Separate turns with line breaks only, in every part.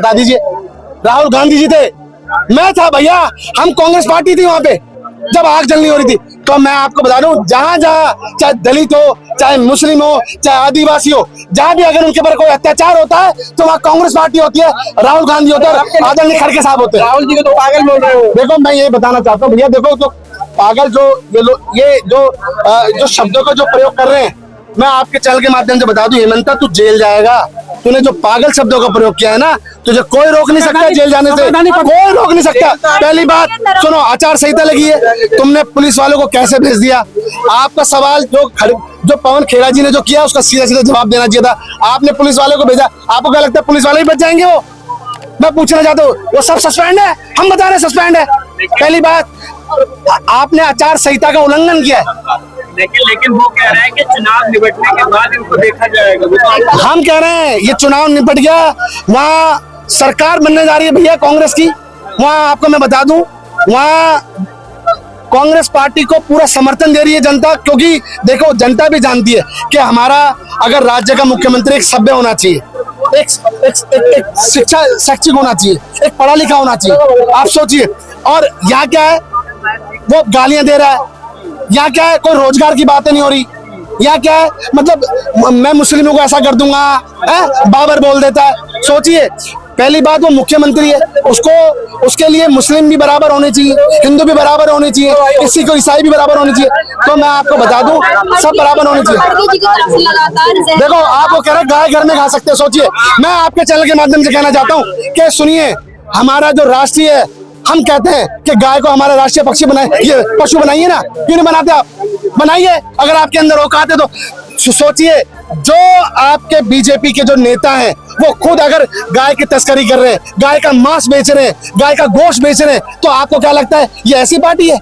बता दीजिए। राहुल गांधी जी थे, मैं था भैया, हम कांग्रेस पार्टी थी वहां पे जब आग जलनी हो रही थी। तो मैं आपको बता दूं, जहां जहां चाहे दलित हो, चाहे मुस्लिम हो, चाहे आदिवासी हो, जहां भी अगर उनके ऊपर कोई अत्याचार होता है तो वहाँ कांग्रेस पार्टी होती है, राहुल गांधी होता है, आदरणीय खड़गे साहब होते हैं।
राहुल जी को तो पागल बोल रहे हो।
देखो मैं ये बताना चाहता हूँ भैया, देखो जो पागल जो ये जो शब्दों का जो प्रयोग कर रहे हैं, मैं आपके चैनल के माध्यम से बता दूं, हेमंता तू जेल जाएगा। तूने जो पागल शब्दों का प्रयोग किया है ना, तुझे कोई रोक नहीं सकता जेल जाने से, कोई रोक नहीं सकता। पहली बात सुनो, आचार संहिता लगी है, तुमने पुलिस वालों को कैसे भेज दिया? आपका सवाल जो पवन खेड़ा जी ने जो किया उसका सीधा सीधा जवाब देना चाहिए था। आपने पुलिस वालों को भेजा, आपको क्या लगता है पुलिस वाले ही बच जाएंगे? वो मैं पूछना चाहता हूँ, वो सब सस्पेंड है? हम बता रहे सस्पेंड है। पहली बात, आपने आचार संहिता का उल्लंघन किया है।
लेकिन वो कह रहा है कि चुनाव निपटने के बाद इनको देखा जाएगा।
हम कह रहे हैं ये चुनाव निपट गया, वहाँ सरकार बनने जा रही है भैया कांग्रेस की। वहाँ आपको मैं बता दूं, वहाँ कांग्रेस पार्टी को पूरा समर्थन दे रही है जनता, क्योंकि देखो जनता भी जानती है कि हमारा अगर राज्य का मुख्यमंत्री एक सभ्य होना चाहिए, एक शिक्षा शैक्षिक होना चाहिए, एक पढ़ा लिखा होना चाहिए। आप सोचिए, और यहाँ क्या है, वो गालियां दे रहा है। यहाँ क्या है, कोई रोजगार की बातें नहीं हो रही। यहाँ क्या है, मतलब मैं मुस्लिमों को ऐसा कर दूंगा, बाबर बोल देता है। सोचिए, पहली बात वो मुख्यमंत्री है, उसके लिए मुस्लिम भी बराबर होने चाहिए, हिंदू भी बराबर होने चाहिए, किसी को ईसाई भी बराबर होने चाहिए। तो मैं आपको बता दूं, सब बराबर होने चाहिए। देखो आप वो कह रहे गाय घर में खा सकते हो। सोचिए, मैं आपके चैनल के माध्यम से कहना चाहता हूँ कि सुनिए, हमारा जो राष्ट्रीय, हम कहते हैं कि गाय को हमारा राष्ट्रीय पक्षी बनाए, ये पशु बनाइए ना, क्यों नहीं बनाते आप? बनाइए, अगर आपके अंदर औकात है तो। सोचिए, जो आपके बीजेपी के जो नेता हैं वो खुद अगर गाय की तस्करी कर रहे हैं, गाय का मांस बेच रहे हैं, गाय का गोश्त बेच रहे हैं, तो आपको क्या लगता है ये ऐसी पार्टी है?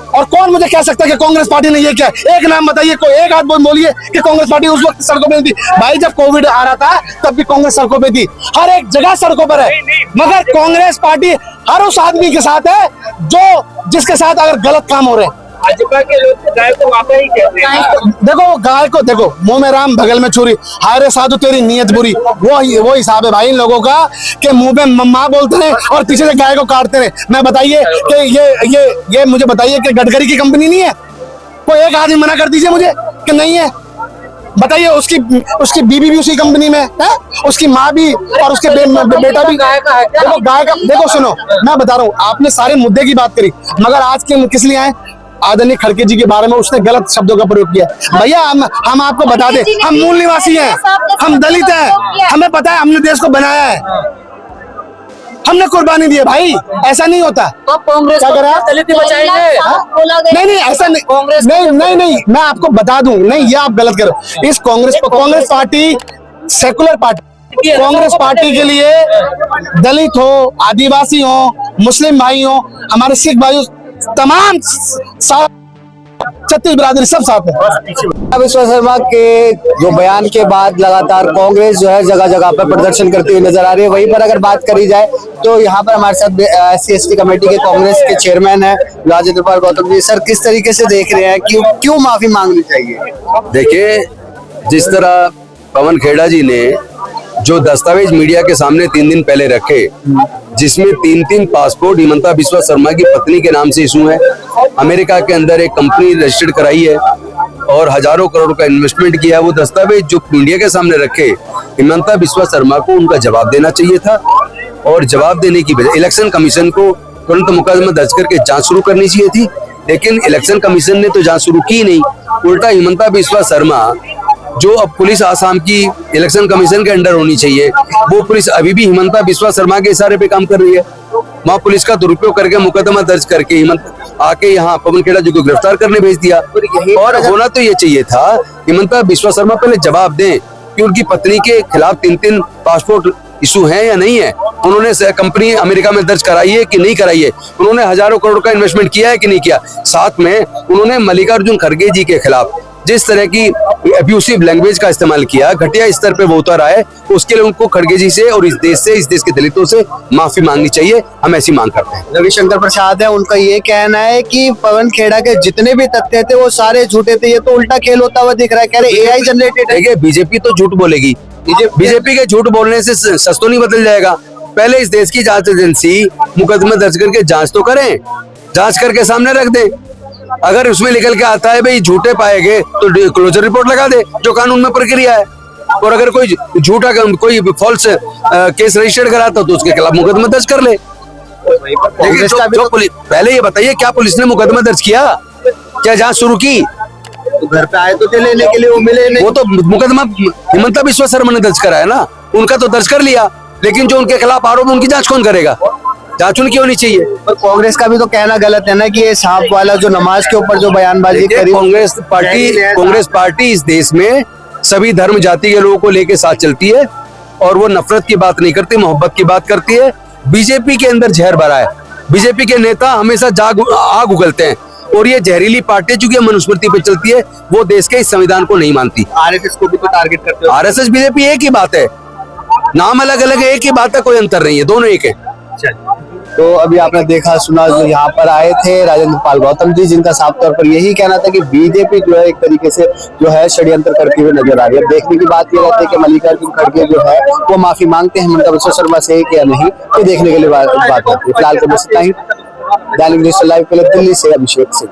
और कौन मुझे कह सकता है कि कांग्रेस पार्टी ने ये किया? एक नाम बताइए, कोई एक आदमी बोलिए कि कांग्रेस पार्टी उस वक्त सड़कों पे थी। भाई जब कोविड आ रहा था तब भी कांग्रेस सड़कों पे थी, हर एक जगह सड़कों पर है। मगर कांग्रेस पार्टी हर उस आदमी के साथ है जिसके साथ अगर गलत काम हो रहे हैं।
भाजपा के लोग तो गाय को माता ही कहते हैं।
देखो गाय को, देखो मुंह में राम बगल में छुरी, हायरे साधु तेरी नीयत बुरी, वो हिसाब है भाई इन लोगों का कि मुंह में मम्मा बोलते हैं और पीछे से गाय को काटते हैं। मैं बताइए कि ये मुझे बताइए कि गडकरी की कंपनी नहीं है? कोई एक आदमी मना कर दीजिए मुझे कि नहीं है। बताइए, उसकी बीबी भी उसी कंपनी में है, उसकी माँ भी और उसके बेटा भी। देखो गाय का, देखो सुनो, मैं बता रहा हूँ, आपने सारे मुद्दे की बात करी, मगर आज के किस लिए आए? आदरणीय खड़गे जी के बारे में उसने गलत शब्दों का प्रयोग किया। भैया हम आपको बता दें, हम मूल निवासी हैं, हम दलित हैं, हमें पता है, हमने देश को बनाया है, हमने कुर्बानी दी है भाई, ऐसा नहीं होता।
तो कांग्रेस
क्या करा?
दलित बचाएंगे?
नहीं ऐसा नहीं, नहीं मैं आपको बता दूं, नहीं ये आप गलत करो। इस Congress party secular party, Congress party के लिए दलित हो, आदिवासी हो, मुस्लिम भाई हो, हमारे सिख भाई, तमाम छत्तीस बिरादरी सब साथ है।
विश्वास शर्मा के जो बयान के बाद लगातार कांग्रेस जो है जगह जगह पर प्रदर्शन करती हुई नजर आ रही है। वहीं पर अगर बात करी जाए तो यहाँ पर हमारे साथ SC/ST कमेटी के कांग्रेस के चेयरमैन है राजेंद्र पाल गौतम जी। सर, किस तरीके से देख रहे हैं, क्यों माफी मांगनी चाहिए?
देखिए, जिस तरह पवन खेड़ा जी ने जो दस्तावेज मीडिया के सामने 3 दिन पहले रखे, जिसमें 3 पासपोर्ट हेमंता बिस्वा शर्मा की पत्नी के नाम से इशू है, अमेरिका के अंदर एक कंपनी रजिस्टर्ड कराई है और हजारों करोड़ का इन्वेस्टमेंट किया, वो दस्तावेज जो मीडिया के सामने रखे, हेमंता बिस्वा शर्मा को उनका जवाब देना चाहिए था। और जवाब देने की वजह इलेक्शन कमीशन को तुरंत मुकदमा दर्ज करके जांच शुरू करनी चाहिए थी, लेकिन इलेक्शन कमीशन ने तो जांच शुरू की नहीं। उल्टा हेमंता बिस्वा शर्मा, जो अब पुलिस आसाम की इलेक्शन कमीशन के अंडर होनी चाहिए, वो पुलिस अभी भी हेमंता बिस्वा शर्मा के इशारे पे काम कर रही है। वहाँ पुलिस का दुरुपयोग करके मुकदमा दर्ज करके हेमंत आके यहाँ पवन खेड़ा जी को गिरफ्तार करने भेज दिया। और होना तो ये चाहिए था, हेमंता बिस्वा शर्मा पहले जवाब दें कि उनकी पत्नी के खिलाफ 3 पासपोर्ट इशू है या नहीं है, उन्होंने कंपनी अमेरिका में दर्ज कराई है कि नहीं कराई है, उन्होंने हजारों करोड़ का इन्वेस्टमेंट किया है कि नहीं किया। साथ में उन्होंने मल्लिकार्जुन खड़गे जी के खिलाफ जिस तरह की अब्यूसिव लैंग्वेज का इस्तेमाल किया, घटिया स्तर पे वो उतर आए, उसके लिए उनको खड़गे जी से और इस देश के दलितों से माफी मांगनी चाहिए। हम ऐसी मांग करते हैं।
रविशंकर प्रसाद है, उनका ये कहना है कि पवन खेड़ा के जितने भी तथ्य थे वो सारे झूठे थे, ये तो उल्टा खेल होता हुआ दिख रहा है। कह रहे AI जनरेटेड है।
देखिए, बीजेपी तो झूठ बोलेगी, बीजेपी के झूठ बोलने से सच तो नहीं बदल जाएगा। पहले इस देश की जांच एजेंसी मुकदमा दर्ज करके जांच तो करें, जांच करके सामने रख दे। अगर उसमें निकल के आता है भाई झूठे पाए गए तो क्लोजर रिपोर्ट लगा दे, जो कानून में प्रक्रिया है। और अगर कोई झूठा कोई फॉल्स केस रजिस्टर्ड कराता तो उसके खिलाफ मुकदमा दर्ज कर ले। लेकिन पहले ये बताइए, क्या पुलिस ने मुकदमा दर्ज किया? क्या जांच शुरू की?
तो घर पे आए तो थे लेने के लिए, वो मिले नहीं।
वो तो मुकदमा हिमंता बिस्वा शर्मा ने दर्ज कराया ना, उनका तो दर्ज कर लिया। लेकिन जो उनके खिलाफ आरोप, उनकी जांच कौन करेगा? जांच उनकी होनी चाहिए।
पर कांग्रेस का भी तो कहना गलत है ना कि ये सांप वाला जो नमाज के ऊपर जो बयानबाजी करी।
कांग्रेस पार्टी इस देश में सभी धर्म जाति के लोगों को लेके साथ चलती है और वो नफरत की बात नहीं करती, मोहब्बत की बात करती है। बीजेपी के अंदर जहर भरा है, बीजेपी के नेता हमेशा आग उगलते हैं और ये जहरीली पार्टी चूंकि मनुस्मृति पे चलती है, वो देश के इस संविधान को नहीं मानती।
आरएसएस को भी तो टारगेट करते हो।
आरएसएस बीजेपी एक ही बात है, नाम अलग अलग है, एक ही बात है, कोई अंतर नहीं है, दोनों एक है।
तो अभी आपने देखा सुना, जो यहाँ पर आए थे राजेंद्र पाल गौतम जी, जिनका साफ तौर पर यही कहना था कि बीजेपी जो है एक तरीके से जो है षड्यंत्र करती हुई नजर आ रही है। देखने की बात ये रहती है कि मल्लिकार्जुन खड़गे जो है वो माफी मांगते हैं हिमंता बिस्वा शर्मा से या नहीं, ये देखने के लिए बात आती है। फिलहाल तो बस इतना ही। दैनिक न्यूज़ लाइव के लिए दिल्ली से अभिषेक सिंह।